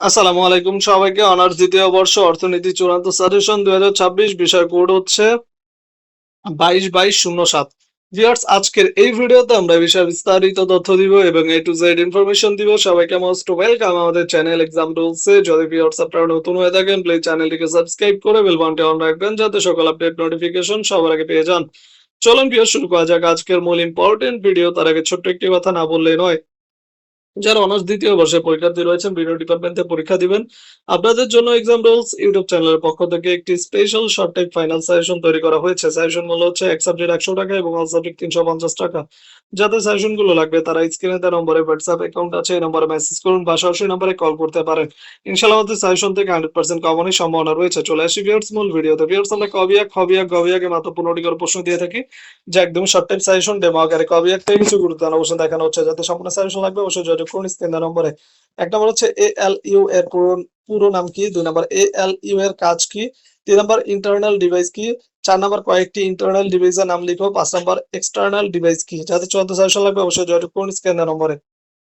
আসসালামু আলাইকুম সবাইকে। অনার্স দ্বিতীয় বর্ষ অর্থনীতি চূড়ান্ত সাজেশন ২০২৬ বিষয় কোড হচ্ছে 22/22/07। ভিউয়ার্স, আজকের এই ভিডিওতে আমরা এই বিষয়ে বিস্তারিত তথ্য দিব এবং A to Z ইনফরমেশন দিব। সবাইকে মোস্ট ওয়েলকাম আমাদের চ্যানেল এক্সাম রুলসে। যদি ভিউয়ার্স আপনারা নতুন হয়ে থাকেন প্লিজ চ্যানেলটিকে সাবস্ক্রাইব করে বেল বাটনটি অন রাখবেন যাতে সকল আপডেট নোটিফিকেশন সবার আগে পেয়ে যান। চলুন ভিউয়ার্স, শুরু করা যাক আজকের মূল ইম্পর্টেন্ট ভিডিও। তার আগে ছোট্ট একটি কথা না বললেই নয়। যারা অনার্স দ্বিতীয় বর্ষের পরীক্ষার্থী রয়েছেন, বিভিন্ন ডিপার্টমেন্ট থেকে পরীক্ষা দিবেন, আপনাদের জন্য এক্সাম রুলস ইউটিউব চ্যানেলের পক্ষ থেকে একটি special short type final suggestion তৈরি করা হয়েছে। সাজেশন মূল্য হচ্ছে এক সাবজেক্ট ১০০ টাকা এবং অল সাবজেক্ট ৩৫০ টাকা। যাদের সাজেশন গুলো লাগবে তারা স্ক্রিনে দেওয়া নম্বরে হোয়াটসঅ্যাপ অ্যাকাউন্ট আছে, এই নম্বরে মেসেজ করুন বা সরাসরি নম্বরে কল করতে পারেন। ইনশাআল্লাহ আমাদের সাজেশন থেকে 100% কমনের সম্ভাবনা রয়েছে। চলে আসি ভিউয়ার্স মূল ভিডিওতে। ভিউয়ার্স, আমরা কবিয়াক, খবিয়াক, গবিয়াকে মাত্র ১৫টি করে প্রশ্ন দিয়ে থাকি, যা একদম শর্ট টাইপ সাজেশন ডেমো আকারে। কবিয়াক থেকে কিছু গুরুত্বপূর্ণ অবশ্যই দেখানো হচ্ছে। যাতে সম্পূর্ণ সাজেশন লাগবে অবশ্যই যোগাযোগ করুন স্ক্রিন দেওয়া নম্বরে। ১ নম্বর হচ্ছে ALU এর পুরো নাম কি? ২ নম্বর ALU এর কাজ কি? ৩ নম্বর ইন্টারনাল ডিভাইস কি? ৪ নম্বর কয়েকটি ইন্টারনাল ডিভাইসের নাম লিখো। ৫ নম্বর এক্সটার্নাল ডিভাইস কি? যাদের চূড়ান্ত সাজেশন লাগবে অবশ্যই যোগাযোগ করুন স্ক্রিন দেওয়া নম্বরে।